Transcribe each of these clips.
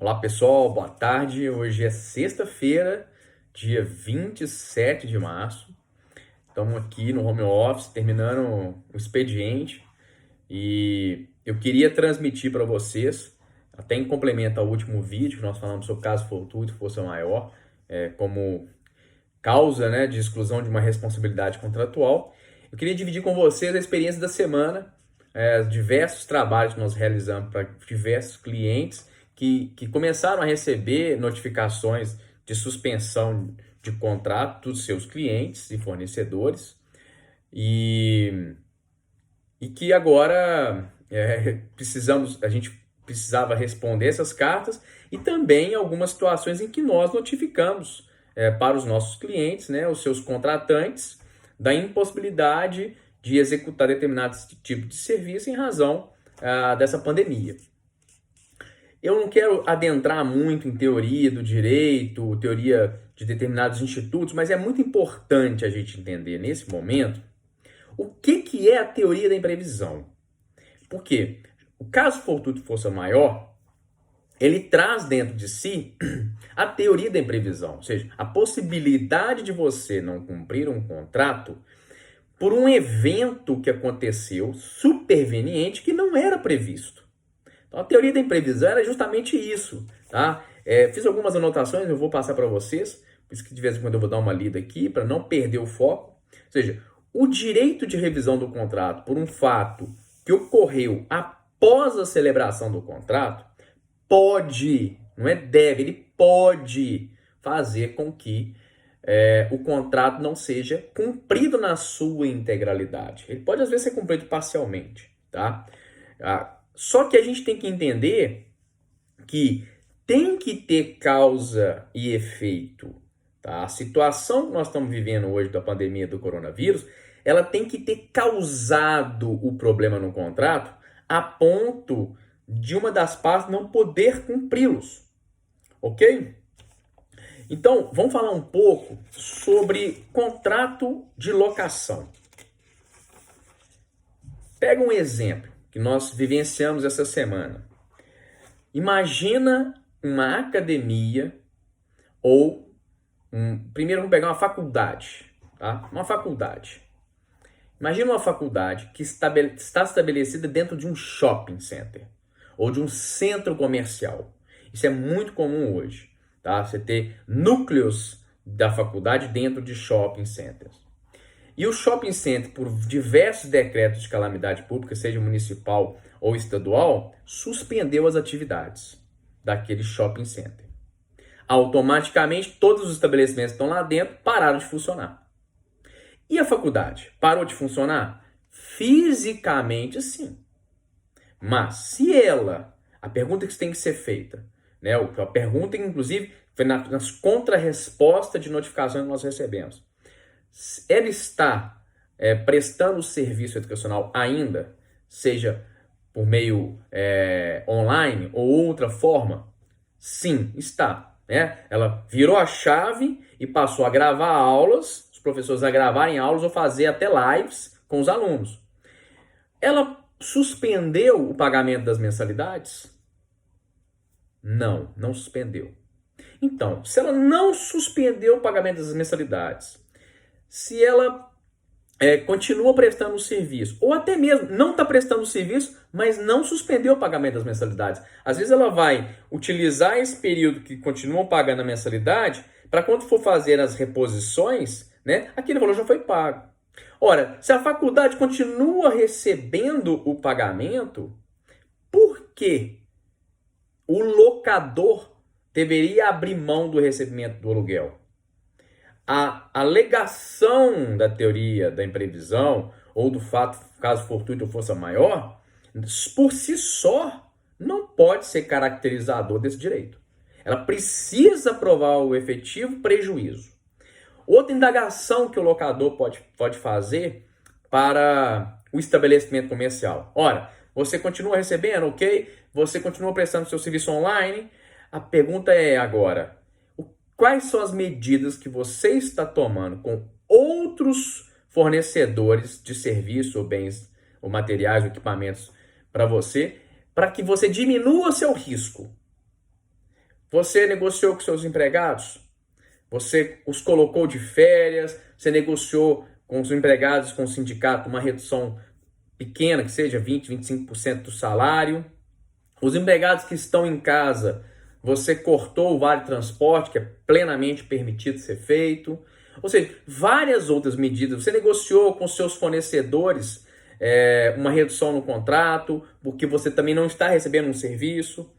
Olá pessoal, boa tarde. Hoje é sexta-feira, dia 27 de março. Estamos aqui no home office, terminando o expediente e eu queria transmitir para vocês, até em complemento ao último vídeo que nós falamos sobre caso fortuito, força maior, como causa, né, de exclusão de uma responsabilidade contratual. Eu queria dividir com vocês a experiência da semana, diversos trabalhos que nós realizamos para diversos clientes que começaram a receber notificações de suspensão de contrato dos seus clientes e fornecedores e que agora a gente precisava responder essas cartas e também algumas situações em que nós notificamos para os nossos clientes, né, os seus contratantes, da impossibilidade de executar determinado tipo de serviço em razão dessa pandemia. Eu não quero adentrar muito em teoria do direito, teoria de determinados institutos, mas é muito importante a gente entender nesse momento o que é a teoria da imprevisão. Por quê? O caso fortuito força maior, ele traz dentro de si a teoria da imprevisão, ou seja, a possibilidade de você não cumprir um contrato por um evento que aconteceu superveniente que não era previsto. Então, a teoria da imprevisão era justamente isso, tá? Fiz algumas anotações, eu vou passar para vocês, por isso que de vez em quando eu vou dar uma lida aqui, para não perder o foco. Ou seja, o direito de revisão do contrato por um fato que ocorreu após a celebração do contrato pode, não é deve, ele pode fazer com que o contrato não seja cumprido na sua integralidade. Ele pode, às vezes, ser cumprido parcialmente, tá? Só que a gente tem que entender que tem que ter causa e efeito. Tá? A situação que nós estamos vivendo hoje da pandemia do coronavírus, ela tem que ter causado o problema no contrato a ponto de uma das partes não poder cumpri-los. Ok? Então, vamos falar um pouco sobre contrato de locação. Pega um exemplo que nós vivenciamos essa semana. Imagina uma academia ou primeiro vamos pegar uma faculdade, tá? Uma faculdade. Imagina uma faculdade que está estabelecida dentro de um shopping center ou de um centro comercial. Isso é muito comum hoje, tá? Você ter núcleos da faculdade dentro de shopping centers. E o shopping center, por diversos decretos de calamidade pública, seja municipal ou estadual, suspendeu as atividades daquele shopping center. Automaticamente, todos os estabelecimentos que estão lá dentro pararam de funcionar. E a faculdade? Parou de funcionar? Fisicamente, sim. Mas se a pergunta que tem que ser feita, né, a pergunta, inclusive, foi nas contra-respostas de notificações que nós recebemos. Ela está prestando serviço educacional ainda, seja por meio online ou outra forma? Sim, está. Né? Ela virou a chave e passou a gravar aulas, os professores a gravarem aulas ou fazer até lives com os alunos. Ela suspendeu o pagamento das mensalidades? Não, não suspendeu. Então, se ela não suspendeu o pagamento das mensalidades, se ela continua prestando o serviço, ou até mesmo não está prestando o serviço, mas não suspendeu o pagamento das mensalidades. Às vezes ela vai utilizar esse período que continuam pagando a mensalidade, para quando for fazer as reposições, né, aquele valor já foi pago. Ora, se a faculdade continua recebendo o pagamento, por que o locador deveria abrir mão do recebimento do aluguel? A alegação da teoria da imprevisão ou do fato, caso fortuito ou força maior, por si só, não pode ser caracterizador desse direito. Ela precisa provar o efetivo prejuízo. Outra indagação que o locador pode fazer para o estabelecimento comercial. Ora, você continua recebendo, ok? Você continua prestando seu serviço online? A pergunta é agora, quais são as medidas que você está tomando com outros fornecedores de serviço ou bens, ou materiais, ou equipamentos para você, para que você diminua seu risco? Você negociou com seus empregados? Você os colocou de férias? Você negociou com os empregados, com o sindicato, uma redução pequena, que seja 20, 25% do salário? Os empregados que estão em casa, você cortou o vale transporte, que é plenamente permitido ser feito. Ou seja, várias outras medidas. Você negociou com seus fornecedores uma redução no contrato, porque você também não está recebendo um serviço.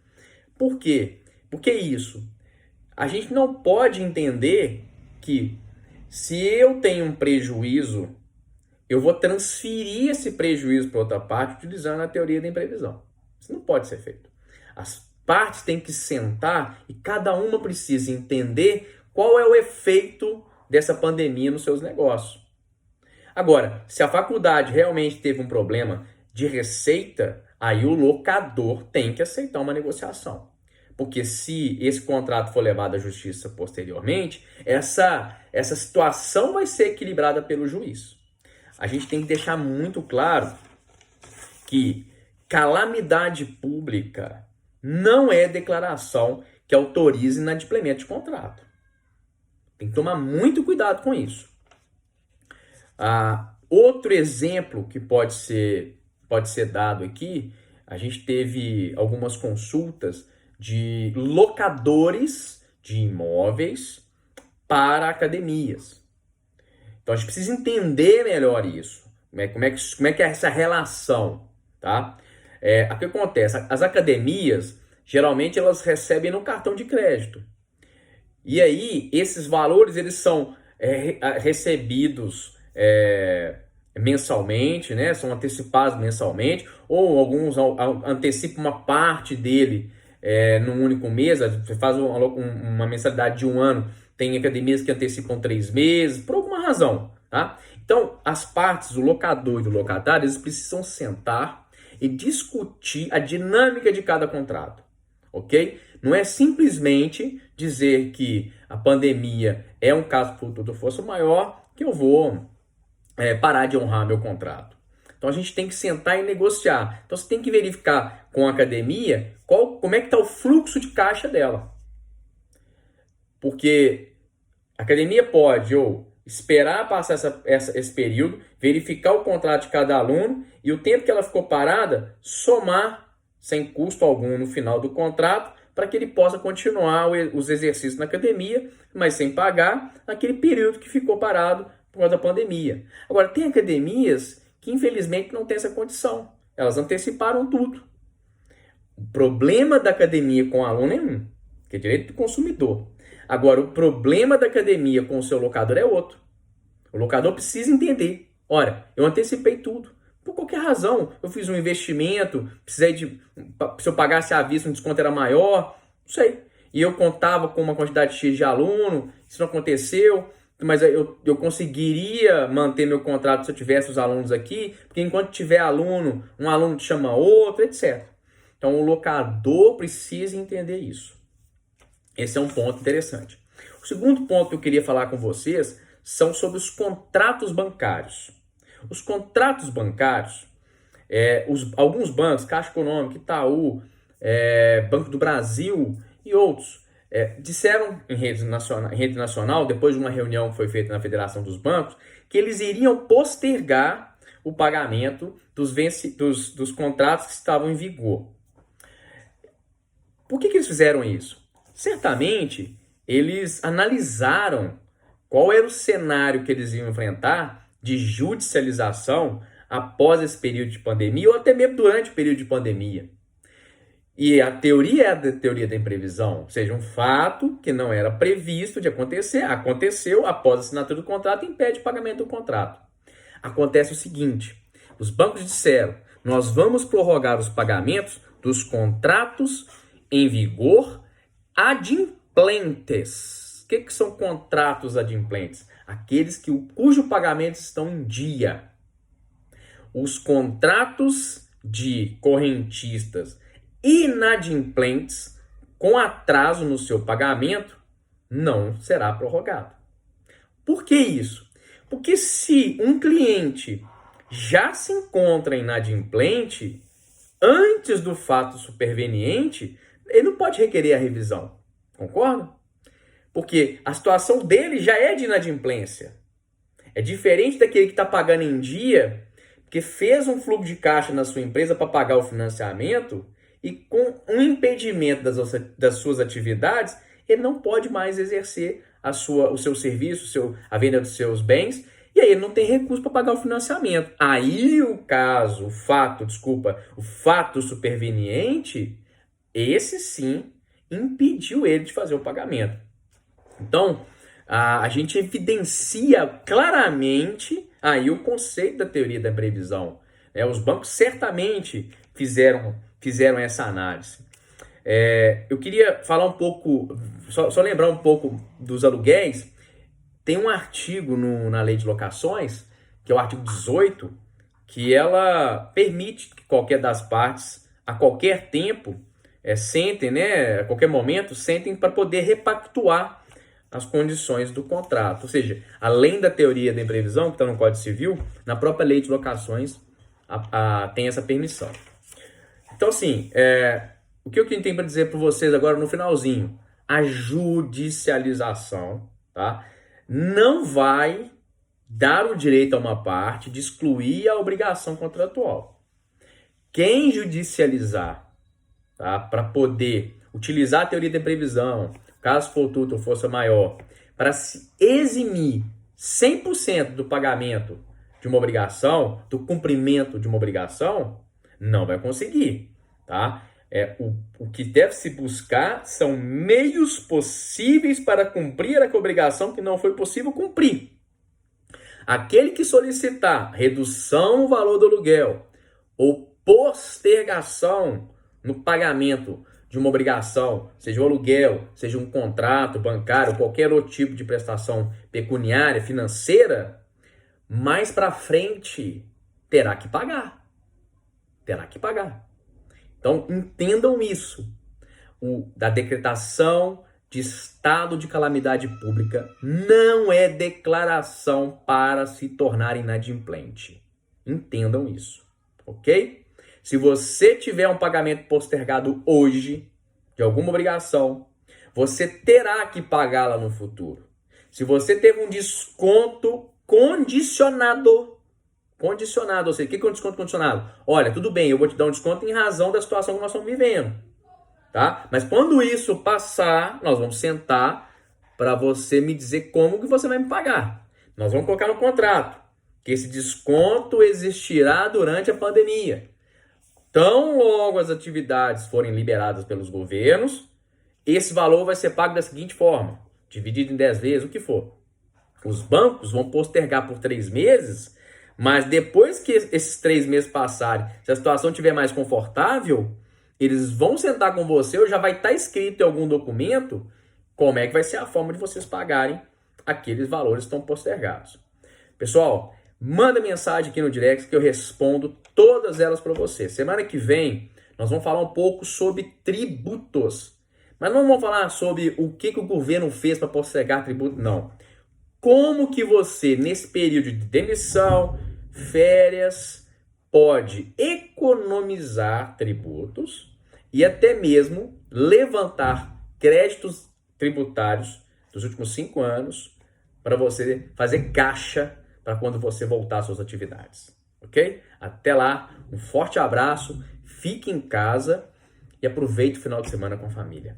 Por quê? Por que isso? A gente não pode entender que se eu tenho um prejuízo, eu vou transferir esse prejuízo para outra parte utilizando a teoria da imprevisão. Isso não pode ser feito. As partes têm que sentar e cada uma precisa entender qual é o efeito dessa pandemia nos seus negócios. Agora, se a faculdade realmente teve um problema de receita, aí o locador tem que aceitar uma negociação. Porque se esse contrato for levado à justiça posteriormente, essa situação vai ser equilibrada pelo juiz. A gente tem que deixar muito claro que calamidade pública não é declaração que autorize inadimplemento de contrato. Tem que tomar muito cuidado com isso. Outro exemplo que pode ser dado aqui, a gente teve algumas consultas de locadores de imóveis para academias. Então a gente precisa entender melhor isso. Como é que é essa relação, tá? O que acontece? As academias, geralmente, elas recebem no cartão de crédito. E aí, esses valores, eles são recebidos mensalmente, né? São antecipados mensalmente, ou alguns antecipam uma parte dele num único mês. Você faz uma mensalidade de 1 ano, tem academias que antecipam 3 meses, por alguma razão, tá? Então, as partes, o locador e o locatário, eles precisam sentar e discutir a dinâmica de cada contrato, ok? Não é simplesmente dizer que a pandemia é um caso fruto do força maior que eu vou parar de honrar meu contrato. Então a gente tem que sentar e negociar. Então você tem que verificar com a academia como é que está o fluxo de caixa dela. Porque a academia pode esperar passar esse período, verificar o contrato de cada aluno e o tempo que ela ficou parada, somar sem custo algum no final do contrato, para que ele possa continuar os exercícios na academia, mas sem pagar naquele período que ficou parado por causa da pandemia. Agora, tem academias que infelizmente não tem essa condição. Elas anteciparam tudo. O problema da academia com o aluno é um, que é direito do consumidor. Agora, o problema da academia com o seu locador é outro. O locador precisa entender. Olha, eu antecipei tudo. Por qualquer razão. Eu fiz um investimento, se eu pagasse à vista, um desconto era maior, não sei. E eu contava com uma quantidade X de aluno, isso não aconteceu, mas eu conseguiria manter meu contrato se eu tivesse os alunos aqui, porque enquanto tiver aluno, um aluno te chama outro, etc. Então o locador precisa entender isso. Esse é um ponto interessante. O segundo ponto que eu queria falar com vocês são sobre os contratos bancários. Os contratos bancários, alguns bancos, Caixa Econômica, Itaú, Banco do Brasil e outros, disseram em rede nacional, depois de uma reunião que foi feita na Federação dos Bancos, que eles iriam postergar o pagamento dos contratos que estavam em vigor. Por que eles fizeram isso? Certamente, eles analisaram qual era o cenário que eles iam enfrentar de judicialização após esse período de pandemia ou até mesmo durante o período de pandemia. E a teoria é a teoria da imprevisão, ou seja, um fato que não era previsto de acontecer, aconteceu após a assinatura do contrato e impede o pagamento do contrato. Acontece o seguinte, os bancos disseram, nós vamos prorrogar os pagamentos dos contratos em vigor adimplentes. O que são contratos adimplentes? Aqueles cujo pagamento estão em dia. Os contratos de correntistas inadimplentes com atraso no seu pagamento não será prorrogado. Por que isso? Porque se um cliente já se encontra inadimplente, antes do fato superveniente, ele não pode requerer a revisão. Concorda? Porque a situação dele já é de inadimplência. É diferente daquele que está pagando em dia, que fez um fluxo de caixa na sua empresa para pagar o financiamento e com um impedimento das suas atividades, ele não pode mais exercer o seu serviço, a venda dos seus bens, e aí ele não tem recurso para pagar o financiamento. Aí o fato superveniente, esse sim impediu ele de fazer o pagamento. Então, a gente evidencia claramente aí o conceito da teoria da previsão. Os bancos certamente fizeram essa análise. Eu queria falar um pouco, só lembrar um pouco dos aluguéis. Tem um artigo na Lei de Locações, que é o artigo 18, que ela permite que qualquer das partes, a qualquer tempo, sentem, a qualquer momento, sentem para poder repactuar as condições do contrato. Ou seja, além da teoria da imprevisão, que está no Código Civil, na própria Lei de Locações tem essa permissão. Então, assim, o que eu tenho para dizer para vocês agora no finalzinho? A judicialização, tá, não vai dar o direito a uma parte de excluir a obrigação contratual. Quem judicializar, tá, para poder utilizar a teoria da previsão, caso fortuito ou força maior, para se eximir 100% do pagamento de uma obrigação, do cumprimento de uma obrigação, não vai conseguir, tá? O que deve se buscar são meios possíveis para cumprir a obrigação que não foi possível cumprir. Aquele que solicitar redução no valor do aluguel ou postergação no pagamento de uma obrigação, seja o aluguel, seja um contrato bancário, qualquer outro tipo de prestação pecuniária, financeira, mais para frente terá que pagar. Terá que pagar. Então, entendam isso. Da decretação de estado de calamidade pública não é declaração para se tornar inadimplente. Entendam isso, ok? Se você tiver um pagamento postergado hoje de alguma obrigação, você terá que pagá-la no futuro. Se você teve um desconto condicionado, ou seja, o que é um desconto condicionado? Olha, tudo bem, eu vou te dar um desconto em razão da situação que nós estamos vivendo, tá? Mas quando isso passar, nós vamos sentar para você me dizer como que você vai me pagar. Nós vamos colocar no contrato que esse desconto existirá durante a pandemia. Tão logo as atividades forem liberadas pelos governos, esse valor vai ser pago da seguinte forma, dividido em 10 vezes, o que for. Os bancos vão postergar por 3 meses, mas depois que esses 3 meses passarem, se a situação estiver mais confortável, eles vão sentar com você, ou já vai estar escrito em algum documento, como é que vai ser a forma de vocês pagarem aqueles valores que estão postergados. Pessoal, manda mensagem aqui no direct que eu respondo todas elas para você. Semana que vem nós vamos falar um pouco sobre tributos. Mas não vamos falar sobre o que o governo fez para postergar tributo, não. Como que você, nesse período de demissão, férias, pode economizar tributos e até mesmo levantar créditos tributários dos últimos 5 anos para você fazer caixa para quando você voltar às suas atividades, ok? Até lá, um forte abraço, fique em casa e aproveite o final de semana com a família.